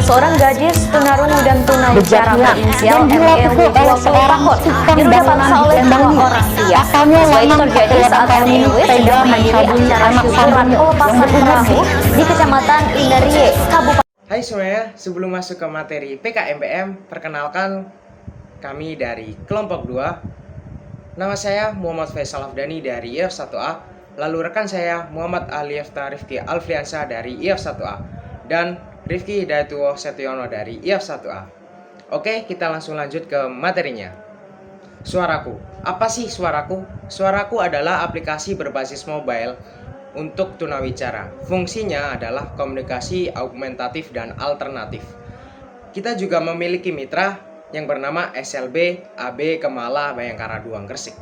Seorang gadis tunarungu dan tunawicara berinisial MEW 20 tahun diduga paksa oleh dua orang pria. Peristiwa itu terjadi saat MEW sedang menghadiri acara syukuran pelepasan perahu di Kecamatan Inarie, Kabupaten. Hai semuanya, sebelum masuk ke materi PKMBM, perkenalkan kami dari kelompok 2. Nama saya Muhammad Faisal Afdani dari IF1A, lalu rekan saya Muhammad Aliefta Rifki Alfriansa dari IF1A, dan Rifki Hidayatullah Setiono dari IF1A. Oke, kita langsung lanjut ke materinya. Suaraku. Apa sih Suaraku? Suaraku adalah aplikasi berbasis mobile untuk tunawicara. Fungsinya adalah komunikasi augmentatif dan alternatif. Kita juga memiliki mitra yang bernama SLB AB Kemala Bayangkara Duang Gresik.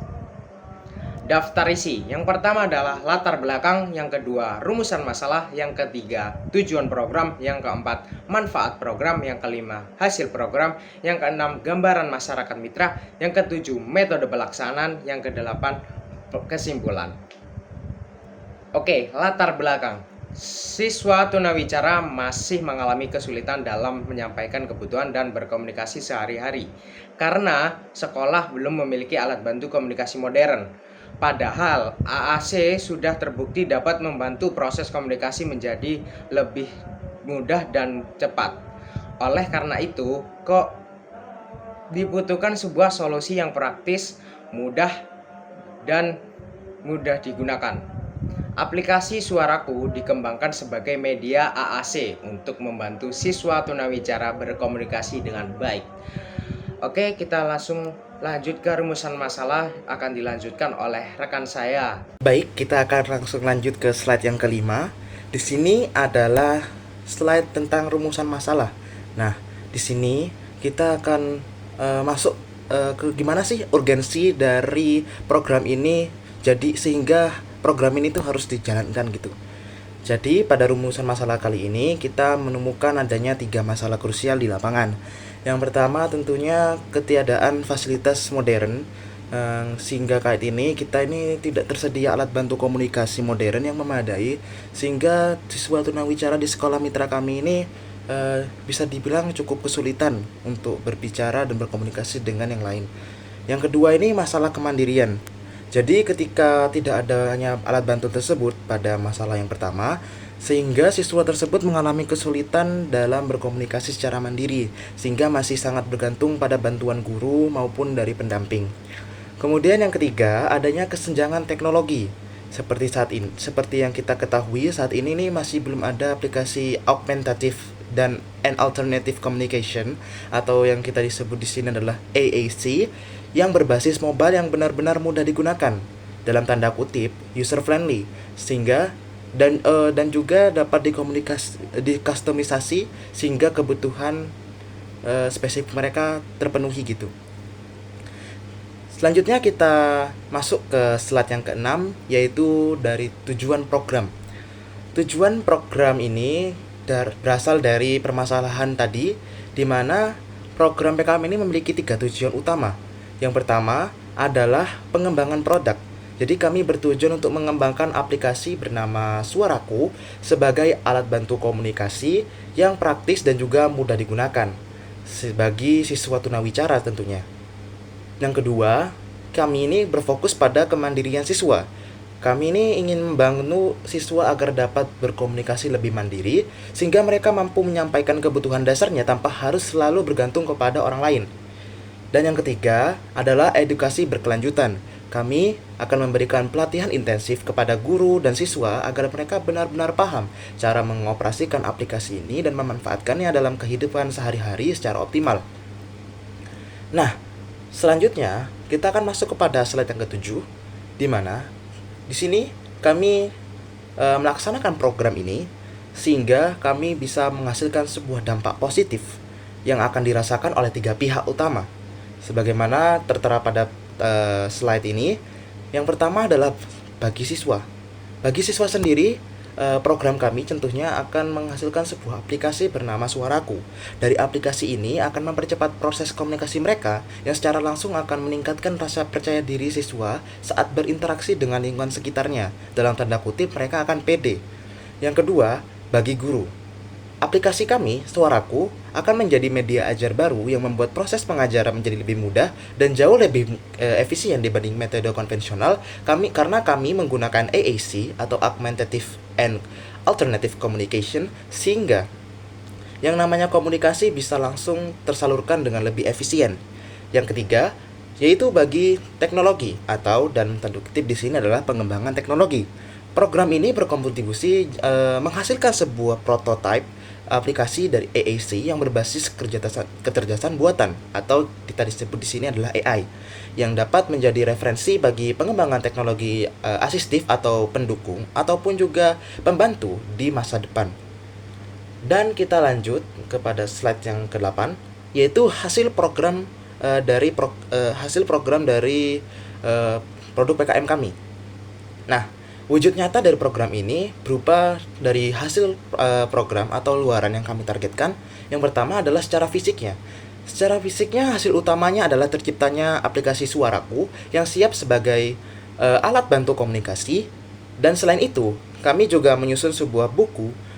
Daftar isi. Yang pertama adalah latar belakang, yang kedua rumusan masalah, yang ketiga tujuan program, yang keempat manfaat program, yang kelima hasil program, yang keenam gambaran masyarakat mitra, yang ketujuh metode pelaksanaan, yang kedelapan kesimpulan. Oke, latar belakang. Siswa tunawicara masih mengalami kesulitan dalam menyampaikan kebutuhan dan berkomunikasi sehari-hari karena sekolah belum memiliki alat bantu komunikasi modern. Padahal AAC sudah terbukti dapat membantu proses komunikasi menjadi lebih mudah dan cepat. Oleh karena itu, kok dibutuhkan sebuah solusi yang praktis, mudah, dan mudah digunakan. Aplikasi Suaraku dikembangkan sebagai media AAC untuk membantu siswa tunawicara berkomunikasi dengan baik. Oke, kita langsung lanjut ke rumusan masalah, akan dilanjutkan oleh rekan saya. Baik, kita akan langsung lanjut ke slide yang kelima. Di sini adalah slide tentang rumusan masalah. Nah, di sini kita akan masuk ke gimana sih urgensi dari program ini, jadi sehingga program ini tuh harus dijalankan gitu. Jadi pada rumusan masalah kali ini kita menemukan adanya 3 masalah krusial di lapangan. Yang pertama tentunya ketiadaan fasilitas modern, sehingga kait ini kita ini tidak tersedia alat bantu komunikasi modern yang memadai, sehingga siswa tunawicara di sekolah mitra kami ini bisa dibilang cukup kesulitan untuk berbicara dan berkomunikasi dengan yang lain. Yang kedua ini masalah kemandirian. Jadi ketika tidak adanya alat bantu tersebut pada masalah yang pertama, sehingga siswa tersebut mengalami kesulitan dalam berkomunikasi secara mandiri, sehingga masih sangat bergantung pada bantuan guru maupun dari pendamping. Kemudian yang ketiga, adanya kesenjangan teknologi. Seperti yang kita ketahui saat ini nih masih belum ada aplikasi augmentative dan alternative communication, atau yang kita disebut di sini adalah AAC, yang berbasis mobile yang benar-benar mudah digunakan, dalam tanda kutip user friendly, sehingga dan juga dapat dikustomisasi sehingga kebutuhan spesifik mereka terpenuhi gitu. Selanjutnya kita masuk ke slide yang keenam, yaitu dari tujuan program. Tujuan program ini berasal dari permasalahan tadi, di mana program PKM ini memiliki 3 tujuan utama. Yang pertama adalah pengembangan produk. Jadi kami bertujuan untuk mengembangkan aplikasi bernama Suaraku sebagai alat bantu komunikasi yang praktis dan juga mudah digunakan bagi siswa tunawicara tentunya. Yang kedua, kami ini berfokus pada kemandirian siswa. Kami ini ingin membangun siswa agar dapat berkomunikasi lebih mandiri, sehingga mereka mampu menyampaikan kebutuhan dasarnya tanpa harus selalu bergantung kepada orang lain. Dan yang ketiga adalah edukasi berkelanjutan. Kami akan memberikan pelatihan intensif kepada guru dan siswa agar mereka benar-benar paham cara mengoperasikan aplikasi ini dan memanfaatkannya dalam kehidupan sehari-hari secara optimal. Nah, selanjutnya kita akan masuk kepada slide yang ke-7, di mana di sini kami melaksanakan program ini sehingga kami bisa menghasilkan sebuah dampak positif yang akan dirasakan oleh 3 pihak utama. Sebagaimana tertera pada slide ini, yang pertama adalah bagi siswa. Bagi siswa sendiri, program kami tentunya akan menghasilkan sebuah aplikasi bernama Suaraku. Dari aplikasi ini akan mempercepat proses komunikasi mereka yang secara langsung akan meningkatkan rasa percaya diri siswa saat berinteraksi dengan lingkungan sekitarnya. Dalam tanda kutip, mereka akan pede. Yang kedua, bagi guru. Aplikasi kami, Suaraku, akan menjadi media ajar baru yang membuat proses pengajaran menjadi lebih mudah dan jauh lebih efisien dibanding metode konvensional karena kami menggunakan AAC atau Augmentative and Alternative Communication, sehingga yang namanya komunikasi bisa langsung tersalurkan dengan lebih efisien. Yang ketiga, yaitu bagi teknologi atau dalam tanda kutip di sini adalah pengembangan teknologi. Program ini berkontribusi menghasilkan sebuah prototipe aplikasi dari AAC yang berbasis kecerdasan buatan atau kita disebut di sini adalah AI yang dapat menjadi referensi bagi pengembangan teknologi asistif atau pendukung ataupun juga pembantu di masa depan. Dan kita lanjut kepada slide yang ke-8, yaitu hasil program dari produk PKM kami. Nah, wujud nyata dari program ini berupa dari hasil program atau luaran yang kami targetkan. Yang pertama adalah secara fisiknya. Secara fisiknya hasil utamanya adalah terciptanya aplikasi Suaraku yang siap sebagai alat bantu komunikasi. Dan selain itu, kami juga menyusun sebuah buku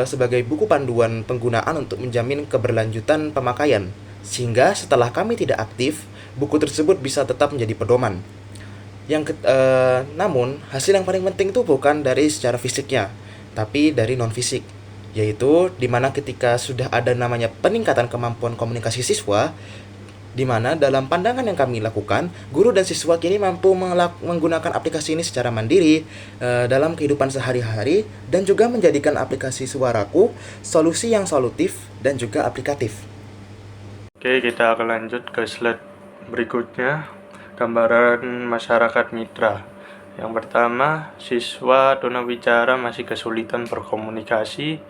sebagai buku panduan penggunaan untuk menjamin keberlanjutan pemakaian. Sehingga setelah kami tidak aktif, buku tersebut bisa tetap menjadi pedoman. Namun hasil yang paling penting itu bukan dari secara fisiknya, tapi dari non fisik, yaitu dimana ketika sudah ada namanya peningkatan kemampuan komunikasi siswa, dimana dalam pandangan yang kami lakukan, guru dan siswa kini mampu menggunakan aplikasi ini secara mandiri dalam kehidupan sehari-hari dan juga menjadikan aplikasi Suaraku solusi yang solutif dan juga aplikatif. Oke, kita akan lanjut ke slide berikutnya. Gambaran masyarakat mitra. Yang pertama, siswa tunawicara masih kesulitan berkomunikasi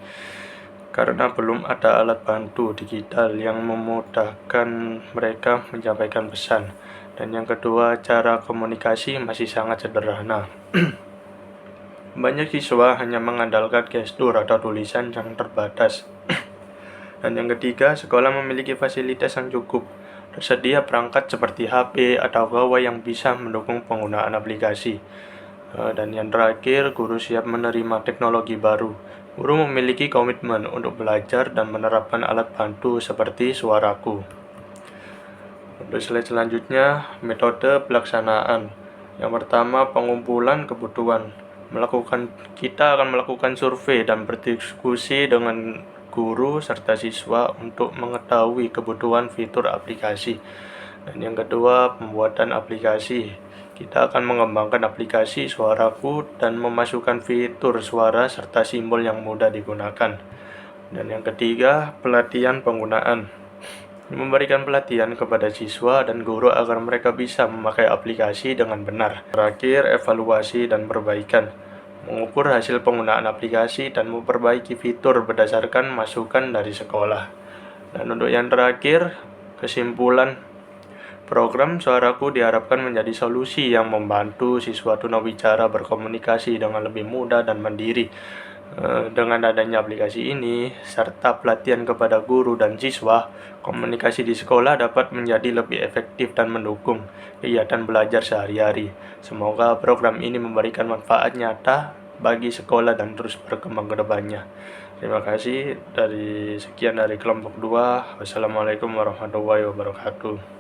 karena belum ada alat bantu digital yang memudahkan mereka menyampaikan pesan. Dan yang kedua, cara komunikasi masih sangat sederhana. Banyak siswa hanya mengandalkan gestur atau tulisan yang terbatas. Dan yang ketiga, sekolah memiliki fasilitas yang cukup. Tersedia perangkat seperti HP atau gawai yang bisa mendukung penggunaan aplikasi. Dan yang terakhir, guru siap menerima teknologi baru. Guru memiliki komitmen untuk belajar dan menerapkan alat bantu seperti Suaraku. Untuk slide selanjutnya, metode pelaksanaan. Yang pertama, pengumpulan kebutuhan. Kita akan melakukan survei dan berdiskusi dengan guru serta siswa untuk mengetahui kebutuhan fitur aplikasi. Dan yang kedua, pembuatan aplikasi. Kita akan mengembangkan aplikasi Suaraku dan memasukkan fitur suara serta simbol yang mudah digunakan. Dan yang ketiga, pelatihan penggunaan. Memberikan pelatihan kepada siswa dan guru agar mereka bisa memakai aplikasi dengan benar. Terakhir, evaluasi dan perbaikan. Mengukur hasil penggunaan aplikasi dan memperbaiki fitur berdasarkan masukan dari sekolah. Dan untuk yang terakhir, kesimpulan, program Suaraku diharapkan menjadi solusi yang membantu siswa tunawicara berkomunikasi dengan lebih mudah dan mandiri. Dengan adanya aplikasi ini, serta pelatihan kepada guru dan siswa, komunikasi di sekolah dapat menjadi lebih efektif dan mendukung kegiatan belajar sehari-hari. Semoga program ini memberikan manfaat nyata bagi sekolah dan terus berkembang ke depannya. Terima kasih. Sekian dari kelompok 2. Wassalamualaikum warahmatullahi wabarakatuh.